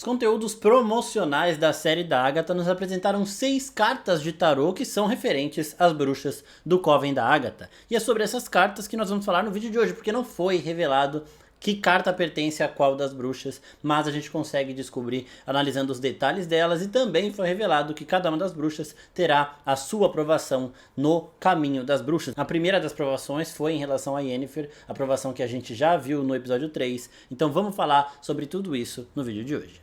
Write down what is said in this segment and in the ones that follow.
Os conteúdos promocionais da série da Agatha nos apresentaram 6 cartas de tarô que são referentes às bruxas do Coven da Agatha. E é sobre essas cartas que nós vamos falar no vídeo de hoje, porque não foi revelado que carta pertence a qual das bruxas, mas a gente consegue descobrir analisando os detalhes delas, e também foi revelado que cada uma das bruxas terá a sua aprovação no caminho das bruxas. A primeira das provações foi em relação a Yennefer, a aprovação que a gente já viu no episódio 3, então vamos falar sobre tudo isso no vídeo de hoje.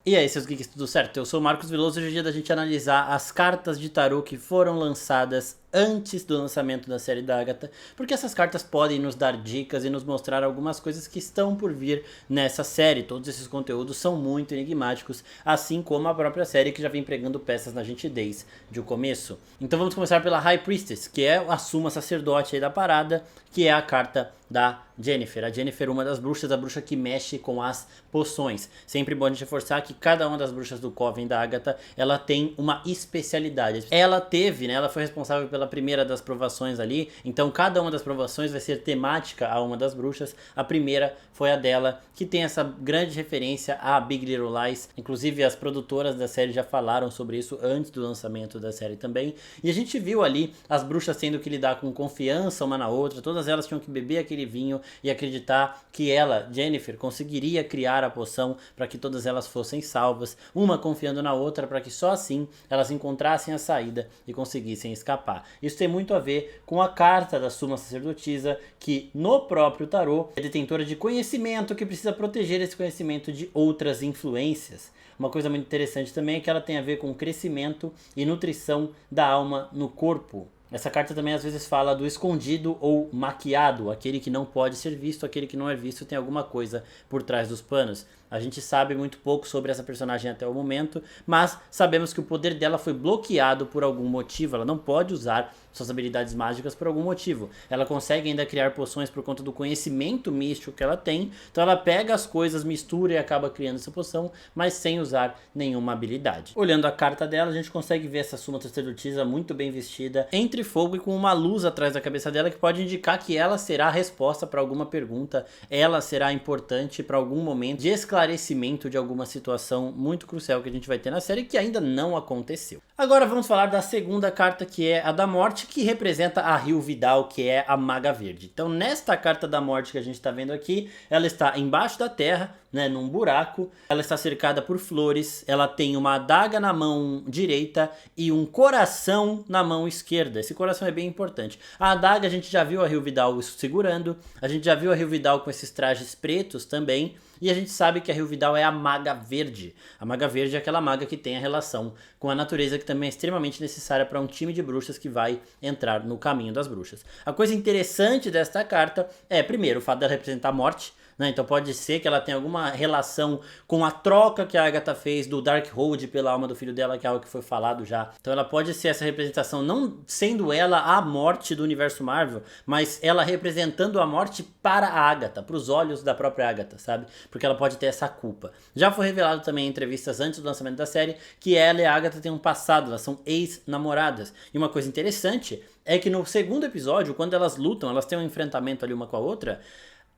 E aí, seus geeks, tudo certo? Eu sou o Marcos Veloso e hoje é dia da gente analisar as cartas de tarô que foram lançadas antes do lançamento da série da Agatha, porque essas cartas podem nos dar dicas e nos mostrar algumas coisas que estão por vir nessa série. Todos esses conteúdos são muito enigmáticos, assim como a própria série que já vem pregando peças na gente desde o começo. Então vamos começar pela High Priestess, que é a suma sacerdote aí da parada, que é a carta da Yennefer. A Yennefer, uma das bruxas, a bruxa que mexe com as poções. Sempre bom a gente reforçar que cada uma das bruxas do Coven da Agatha, ela tem uma especialidade. Ela teve, né, ela foi responsável pela primeira das provações ali, então cada uma das provações vai ser temática a uma das bruxas. A primeira foi a dela, que tem essa grande referência a Big Little Lies, inclusive as produtoras da série já falaram sobre isso antes do lançamento da série também, e a gente viu ali as bruxas tendo que lidar com confiança uma na outra, todas elas tinham que beber aquele vinho e acreditar que ela, Yennefer, conseguiria criar a poção para que todas elas fossem salvas, uma confiando na outra para que só assim elas encontrassem a saída e conseguissem escapar. Isso tem muito a ver com a carta da Suma Sacerdotisa, que no próprio tarô é detentora de conhecimento que precisa proteger esse conhecimento de outras influências. Uma coisa muito interessante também é que ela tem a ver com o crescimento e nutrição da alma no corpo. Essa carta também às vezes fala do escondido ou maquiado, aquele que não pode ser visto, aquele que não é visto tem alguma coisa por trás dos panos. A gente sabe muito pouco sobre essa personagem até o momento, mas sabemos que o poder dela foi bloqueado por algum motivo. Ela não pode usar suas habilidades mágicas por algum motivo. Ela consegue ainda criar poções por conta do conhecimento místico que ela tem. Então ela pega as coisas, mistura e acaba criando essa poção, mas sem usar nenhuma habilidade. Olhando a carta dela, a gente consegue ver essa Suma Sacerdotisa muito bem vestida, entre fogo e com uma luz atrás da cabeça dela, que pode indicar que ela será a resposta para alguma pergunta. Ela será importante para algum momento de esclarecimento de alguma situação muito crucial que a gente vai ter na série, que ainda não aconteceu. Agora vamos falar da segunda carta, que é a da morte, que representa a Rio Vidal, que é a Maga Verde. Então nesta carta da morte que a gente está vendo aqui, ela está embaixo da terra, né, num buraco, ela está cercada por flores, ela tem uma adaga na mão direita e um coração na mão esquerda. Esse coração é bem importante. A adaga a gente já viu a Rio Vidal segurando, a gente já viu a Rio Vidal com esses trajes pretos também, e a gente sabe que a Rio Vidal é a Maga Verde. A Maga Verde é aquela maga que tem a relação com a natureza, que também é extremamente necessária para um time de bruxas que vai entrar no caminho das bruxas. A coisa interessante desta carta é, primeiro, o fato dela representar a morte, né? Então pode ser que ela tenha alguma relação com a troca que a Agatha fez do Darkhold pela alma do filho dela, que é algo que foi falado já. Então ela pode ser essa representação, não sendo ela a morte do universo Marvel, mas ela representando a morte para a Agatha, para os olhos da própria Agatha, sabe? Porque ela pode ter essa culpa. Já foi revelado também em entrevistas antes do lançamento da série que ela e a Agatha têm um passado, elas são ex-namoradas. E uma coisa interessante é que no segundo episódio, quando elas lutam, elas têm um enfrentamento ali uma com a outra,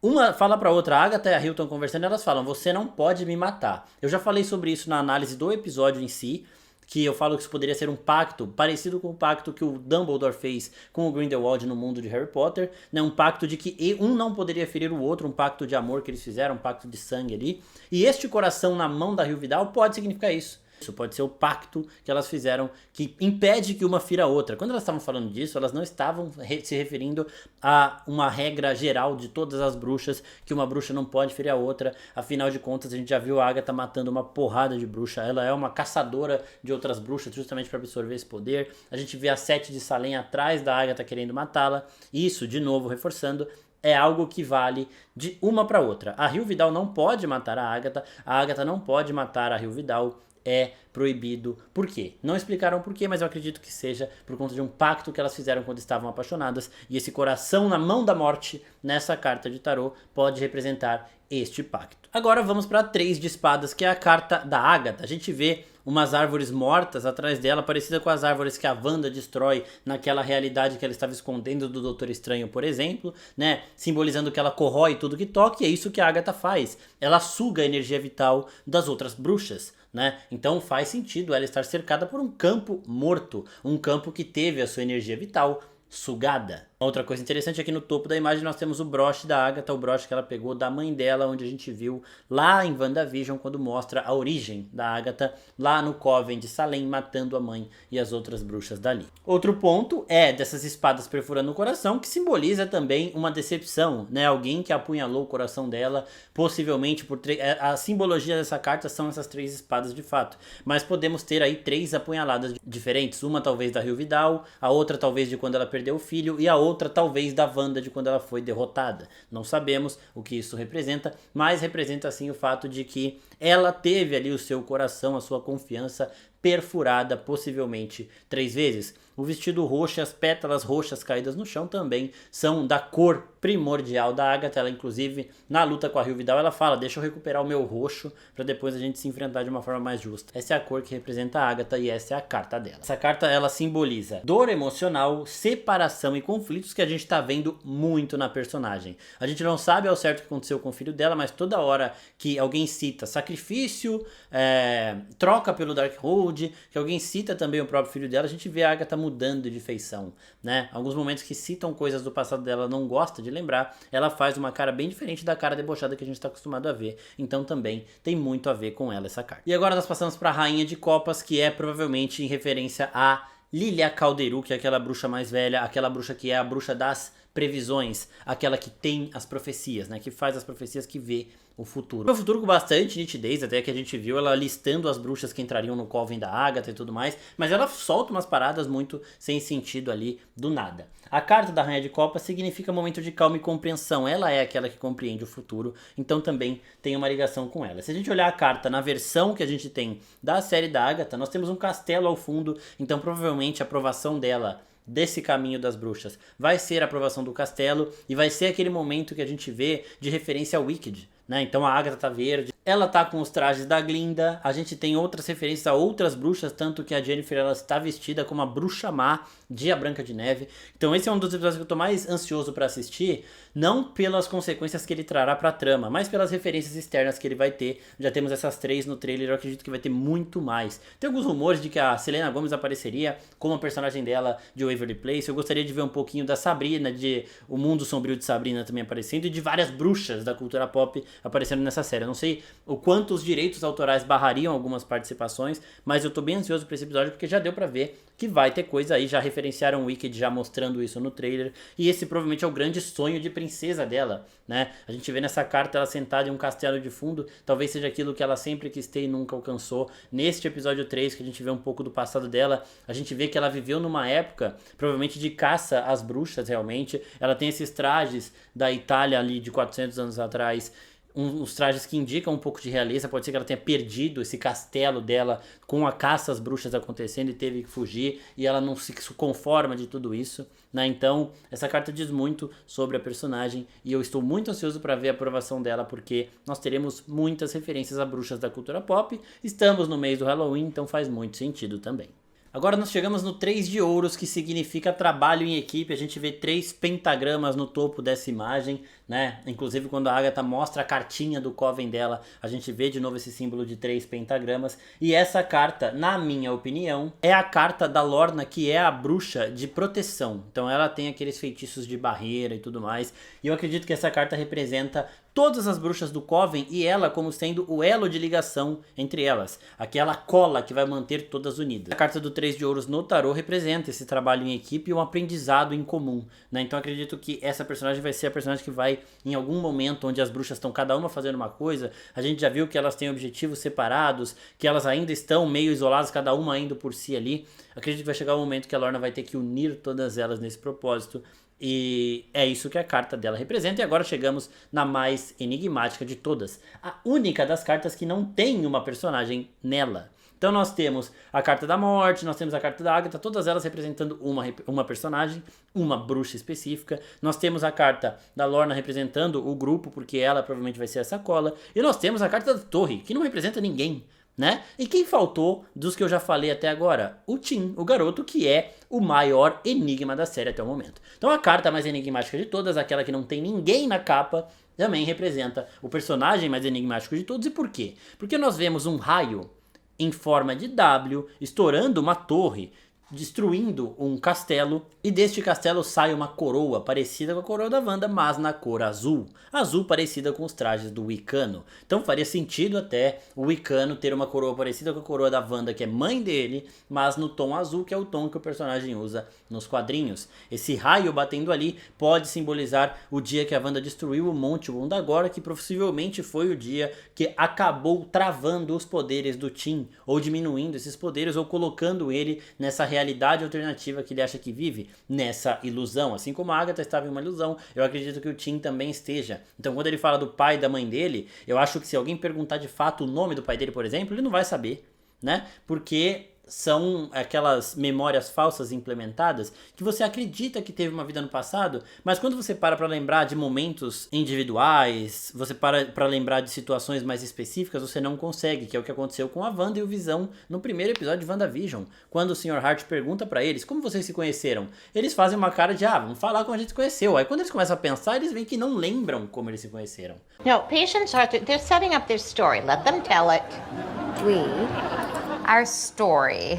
uma fala pra outra, a Agatha e a Hilton conversando, e elas falam, você não pode me matar. Eu já falei sobre isso na análise do episódio em si, que eu falo que isso poderia ser um pacto parecido com o pacto que o Dumbledore fez com o Grindelwald no mundo de Harry Potter, né? Um pacto de que um não poderia ferir o outro, um pacto de amor que eles fizeram, um pacto de sangue ali. E este coração na mão da Rio Vidal pode significar isso. Isso pode ser o pacto que elas fizeram que impede que uma fira a outra. Quando elas estavam falando disso, elas não estavam se referindo a uma regra geral de todas as bruxas, que uma bruxa não pode ferir a outra. Afinal de contas, a gente já viu a Agatha matando uma porrada de bruxa. Ela é uma caçadora de outras bruxas justamente para absorver esse poder. A gente vê a Sete de Salem atrás da Agatha querendo matá-la. Isso, de novo, reforçando, é algo que vale de uma para outra. A Rio Vidal não pode matar a Agatha não pode matar a Rio Vidal. É proibido. Por quê? Não explicaram por quê, mas eu acredito que seja por conta de um pacto que elas fizeram quando estavam apaixonadas, e esse coração na mão da morte nessa carta de tarô pode representar este pacto. Agora vamos para a 3 de espadas, que é a carta da Agatha. A gente vê umas árvores mortas atrás dela, parecida com as árvores que a Wanda destrói naquela realidade que ela estava escondendo do Doutor Estranho, por exemplo, né? Simbolizando que ela corrói tudo que toca, e é isso que a Agatha faz. Ela suga a energia vital das outras bruxas, né? Então faz sentido ela estar cercada por um campo morto, um campo que teve a sua energia vital sugada. Outra coisa interessante é que no topo da imagem nós temos o broche da Agatha, o broche que ela pegou da mãe dela, onde a gente viu lá em WandaVision, quando mostra a origem da Agatha lá no Coven de Salem, matando a mãe e as outras bruxas dali. Outro ponto é dessas espadas perfurando o coração, que simboliza também uma decepção, né? Alguém que apunhalou o coração dela, possivelmente por a simbologia dessa carta são essas 3 espadas de fato, mas podemos ter aí 3 apunhaladas diferentes, uma talvez da Rio Vidal, a outra talvez de quando ela perdeu o filho, e a outra talvez da Wanda de quando ela foi derrotada. Não sabemos o que isso representa, mas representa sim o fato de que ela teve ali o seu coração, a sua confiança perfurada possivelmente 3 vezes. O vestido roxo e as pétalas roxas caídas no chão também são da cor primordial da Agatha. Ela inclusive na luta com a Rio Vidal ela fala: deixa eu recuperar o meu roxo para depois a gente se enfrentar de uma forma mais justa. Essa é a cor que representa a Agatha e essa é a carta dela. Essa carta ela simboliza dor emocional, separação e conflitos que a gente tá vendo muito na personagem. A gente não sabe ao certo o que aconteceu com o filho dela, mas toda hora que alguém cita sacrifício, troca pelo Darkhold, que alguém cita também o próprio filho dela, a gente vê a Agatha mudando de feição, né? Alguns momentos que citam coisas do passado dela, não gosta de lembrar, ela faz uma cara bem diferente da cara debochada que a gente está acostumado a ver, então também tem muito a ver com ela essa carta. E agora nós passamos para a Rainha de Copas, que é provavelmente em referência a Lilia Calderu, que é aquela bruxa mais velha, aquela bruxa que é a bruxa das previsões, aquela que tem as profecias, né? Que faz as profecias, que vê o futuro. É um futuro com bastante nitidez, até que a gente viu ela listando as bruxas que entrariam no Coven da Agatha e tudo mais, mas ela solta umas paradas muito sem sentido ali, do nada. A carta da Rainha de Copas significa momento de calma e compreensão, ela é aquela que compreende o futuro, então também tem uma ligação com ela. Se a gente olhar a carta na versão que a gente tem da série da Agatha, nós temos um castelo ao fundo, então provavelmente a aprovação dela desse caminho das bruxas vai ser a aprovação do castelo, e vai ser aquele momento que a gente vê de referência ao Wicked, né? Então a Agatha tá verde, ela tá com os trajes da Glinda, a gente tem outras referências a outras bruxas, tanto que a Jennifer ela está vestida como a bruxa má de A Branca de Neve. Então esse é um dos episódios que eu tô mais ansioso pra assistir, não pelas consequências que ele trará pra trama, mas pelas referências externas que ele vai ter. Já temos essas 3 no trailer, eu acredito que vai ter muito mais. Tem alguns rumores de que a Selena Gomez apareceria como a personagem dela de Waverly Place. Eu gostaria de ver um pouquinho da Sabrina, de O Mundo Sombrio de Sabrina também aparecendo, e de várias bruxas da cultura pop aparecendo nessa série. Eu não sei o quanto os direitos autorais barrariam algumas participações, mas eu tô bem ansioso pra esse episódio, porque já deu pra ver que vai ter coisa aí. Já referenciaram o Wicked já mostrando isso no trailer, e esse provavelmente é o grande sonho de princesa dela, né? A gente vê nessa carta ela sentada em um castelo de fundo, talvez seja aquilo que ela sempre quis ter e nunca alcançou. Neste episódio 3, que a gente vê um pouco do passado dela, a gente vê que ela viveu numa época provavelmente de caça às bruxas, realmente. Ela tem esses trajes da Itália ali de 400 anos atrás, uns trajes que indicam um pouco de realeza. Pode ser que ela tenha perdido esse castelo dela com a caça às bruxas acontecendo e teve que fugir, e ela não se conforma de tudo isso, né? Então essa carta diz muito sobre a personagem, e eu estou muito ansioso para ver a aprovação dela, porque nós teremos muitas referências a bruxas da cultura pop. Estamos no mês do Halloween, então faz muito sentido também. Agora nós chegamos no 3 de ouros, que significa trabalho em equipe. A gente vê 3 pentagramas no topo dessa imagem, né? Inclusive quando a Agatha mostra a cartinha do Coven dela, a gente vê de novo esse símbolo de 3 pentagramas. E essa carta, na minha opinião, é a carta da Lorna, que é a bruxa de proteção. Então ela tem aqueles feitiços de barreira e tudo mais. E eu acredito que essa carta representa todas as bruxas do Coven, e ela como sendo o elo de ligação entre elas, aquela cola que vai manter todas unidas. A carta do 3 de ouros no tarô representa esse trabalho em equipe e um aprendizado em comum, né? Então acredito que essa personagem vai ser a personagem que vai, em algum momento onde as bruxas estão cada uma fazendo uma coisa, a gente já viu que elas têm objetivos separados, que elas ainda estão meio isoladas, cada uma indo por si ali. Acredito que vai chegar o momento que a Lorna vai ter que unir todas elas nesse propósito, e é isso que a carta dela representa. E agora chegamos na mais enigmática de todas, a única das cartas que não tem uma personagem nela. Então nós temos a carta da morte, nós temos a carta da Agatha, todas elas representando uma personagem, uma bruxa específica. Nós temos a carta da Lorna representando o grupo, porque ela provavelmente vai ser a sacola. E nós temos a carta da torre, que não representa ninguém, né? E quem faltou dos que eu já falei até agora? O Tim, o garoto que é o maior enigma da série até o momento. Então a carta mais enigmática de todas, aquela que não tem ninguém na capa, também representa o personagem mais enigmático de todos. E por quê? Porque nós vemos um raio em forma de W estourando uma torre, destruindo um castelo, e deste castelo sai uma coroa parecida com a coroa da Wanda, mas na cor azul. Azul parecida com os trajes do Wicano. Então faria sentido até o Wicano ter uma coroa parecida com a coroa da Wanda, que é mãe dele, mas no tom azul, que é o tom que o personagem usa nos quadrinhos. Esse raio batendo ali pode simbolizar o dia que a Wanda destruiu o Monte Wundagore, que possivelmente foi o dia que acabou travando os poderes do Tim, ou diminuindo esses poderes, ou colocando ele nessa realidade alternativa que ele acha que vive, nessa ilusão. Assim como a Agatha estava em uma ilusão, eu acredito que o Tim também esteja. Então quando ele fala do pai e da mãe dele, eu acho que se alguém perguntar de fato o nome do pai dele, por exemplo, ele não vai saber, né? Porque são aquelas memórias falsas implementadas que você acredita que teve uma vida no passado, mas quando você para lembrar de momentos individuais, você para lembrar de situações mais específicas, você não consegue, que é o que aconteceu com a Wanda e o Visão no primeiro episódio de WandaVision, quando o Sr. Hart pergunta pra eles como vocês se conheceram. Eles fazem uma cara de, vamos falar como a gente se conheceu. Aí quando eles começam a pensar, eles veem que não lembram como eles se conheceram. No, patients are, they're setting up their story. Let them tell it. Our story.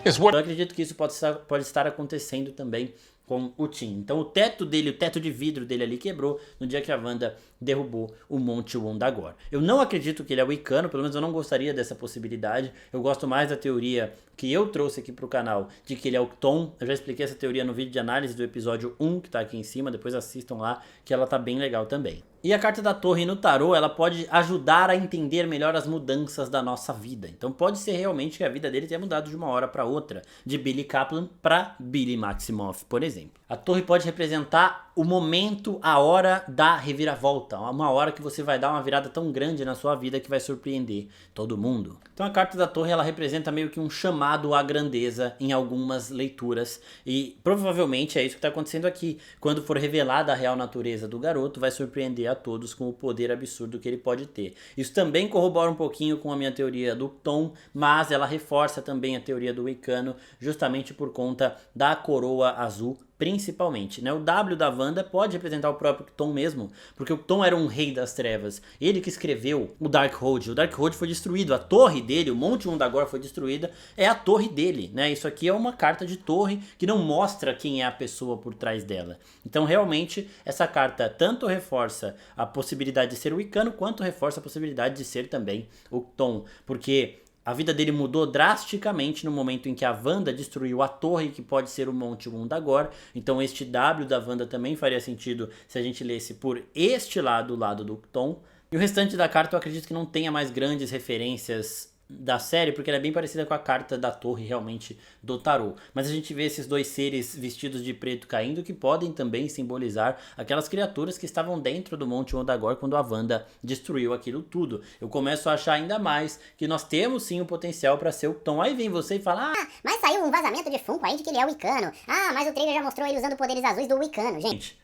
Eu acredito que isso pode estar acontecendo também com o Tim. Então o teto dele, o teto de vidro dele ali quebrou no dia que a Wanda derrubou o Monte Wundagore. Eu não acredito que ele é Wicano, pelo menos eu não gostaria dessa possibilidade. Eu gosto mais da teoria que eu trouxe aqui pro canal, de que ele é o Tom. Eu já expliquei essa teoria no vídeo de análise do episódio 1, que tá aqui em cima, depois assistam lá, que ela tá bem legal também. E a carta da torre no tarô, ela pode ajudar a entender melhor as mudanças da nossa vida. Então pode ser realmente que a vida dele tenha mudado de uma hora para outra, de Billy Kaplan para Billy Maximoff, por exemplo. A torre pode representar o momento, a hora da reviravolta, uma hora que você vai dar uma virada tão grande na sua vida que vai surpreender todo mundo. Então a carta da torre, ela representa meio que um chamado à grandeza em algumas leituras, e provavelmente é isso que está acontecendo aqui. Quando for revelada a real natureza do garoto, vai surpreender a todos com o poder absurdo que ele pode ter. Isso também corrobora um pouquinho com a minha teoria do Tom, mas ela reforça também a teoria do Wicano, justamente por conta da coroa azul, principalmente, né? O W da Wanda pode representar o próprio Tom mesmo, porque o Tom era um rei das trevas, ele que escreveu o Darkhold foi destruído, a torre dele, o Monte Wundagore foi destruída, é a torre dele, né? Isso aqui é uma carta de torre que não mostra quem é a pessoa por trás dela. Então realmente essa carta tanto reforça a possibilidade de ser o Wicano, quanto reforça a possibilidade de ser também o Tom, porque a vida dele mudou drasticamente no momento em que a Wanda destruiu a torre que pode ser o Monte Wundagore. Então este W da Wanda também faria sentido se a gente lesse por este lado, o lado do Tom. E o restante da carta eu acredito que não tenha mais grandes referências da série, porque ela é bem parecida com a carta da torre realmente do tarô. Mas a gente vê esses dois seres vestidos de preto caindo, que podem também simbolizar aquelas criaturas que estavam dentro do Monte Wundagore quando a Wanda destruiu aquilo tudo. Eu começo a achar ainda mais que nós temos sim o potencial para ser o Tom. Aí vem você e fala, mas saiu um vazamento de Funko aí de que ele é o Wicano. Mas o trailer já mostrou ele usando poderes azuis do Wicano, gente.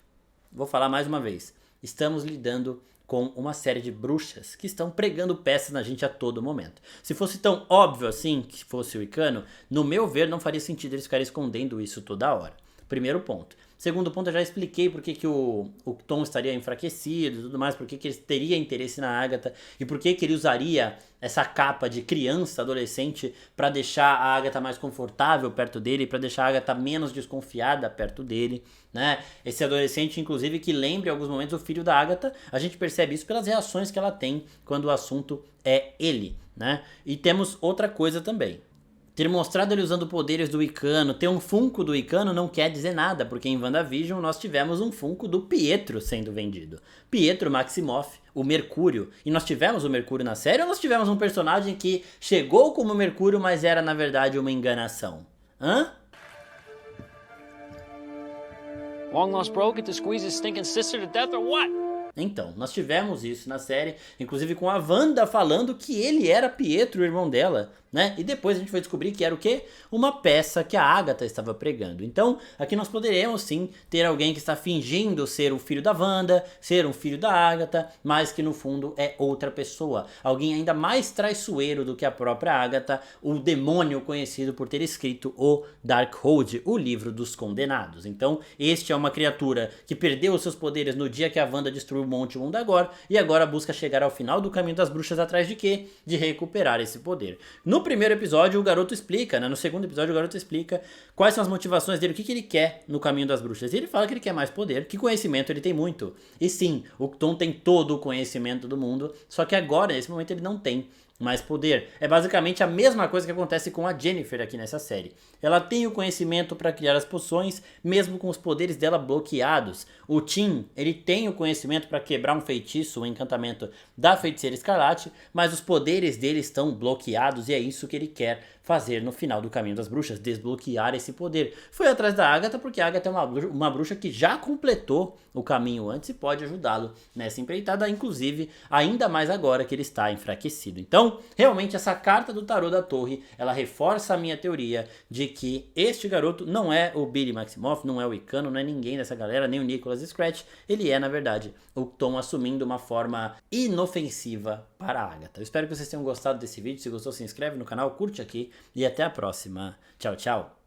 Vou falar mais uma vez. Estamos lidando com uma série de bruxas que estão pregando peças na gente a todo momento. Se fosse tão óbvio assim que fosse o Wicano, no meu ver não faria sentido eles ficarem escondendo isso toda hora. Primeiro ponto. Segundo ponto, eu já expliquei por que o Tom estaria enfraquecido e tudo mais, por que ele teria interesse na Agatha e por que ele usaria essa capa de criança, adolescente, para deixar a Agatha mais confortável perto dele, para deixar a Agatha menos desconfiada perto dele, né? Esse adolescente, inclusive, que lembra em alguns momentos o filho da Agatha, a gente percebe isso pelas reações que ela tem quando o assunto é ele, né? E temos outra coisa também. Ter mostrado ele usando poderes do Wicano, ter um Funko do Wicano não quer dizer nada, porque em WandaVision nós tivemos um Funko do Pietro sendo vendido. Pietro Maximoff, o Mercúrio. E nós tivemos o Mercúrio na série ou nós tivemos um personagem que chegou como Mercúrio, mas era na verdade uma enganação? Hã? Long lost bro get to squeeze his stinking sister to death or what? Então, nós tivemos isso na série, inclusive com a Wanda falando que ele era Pietro, o irmão dela, né? E depois a gente foi descobrir que era o quê? Uma peça que a Agatha estava pregando. Então, aqui nós poderemos sim ter alguém que está fingindo ser o filho da Wanda, ser um filho da Agatha, mas que no fundo é outra pessoa. Alguém ainda mais traiçoeiro do que a própria Agatha, o demônio conhecido por ter escrito o Darkhold, o livro dos condenados. Então, este é uma criatura que perdeu os seus poderes no dia que a Wanda destruiu o Monte Mundagor e agora busca chegar ao final do caminho das bruxas atrás de quê? De recuperar esse poder. No primeiro episódio o garoto explica, né? No segundo episódio o garoto explica quais são as motivações dele, o que ele quer no caminho das bruxas. E ele fala que ele quer mais poder, que conhecimento ele tem muito. E sim, o Tom tem todo o conhecimento do mundo, só que agora, nesse momento, ele não tem mais poder. É basicamente a mesma coisa que acontece com a Jennifer aqui nessa série. Ela tem o conhecimento para criar as poções, mesmo com os poderes dela bloqueados. O Tim, ele tem o conhecimento para quebrar um feitiço, um encantamento da Feiticeira Escarlate, mas os poderes dele estão bloqueados e é isso que ele quer fazer no final do Caminho das Bruxas, desbloquear esse poder. Foi atrás da Agatha porque a Agatha é uma bruxa que já completou o caminho antes e pode ajudá-lo nessa empreitada, inclusive ainda mais agora que ele está enfraquecido. Então, realmente essa carta do tarô da torre, ela reforça a minha teoria de que este garoto não é o Billy Maximoff, não é o Icano, não é ninguém dessa galera, nem o Nicholas Scratch, ele é na verdade o Tom assumindo uma forma inofensiva para a Agatha. Eu espero que vocês tenham gostado desse vídeo, se gostou se inscreve no canal, curte aqui e até a próxima. Tchau, tchau!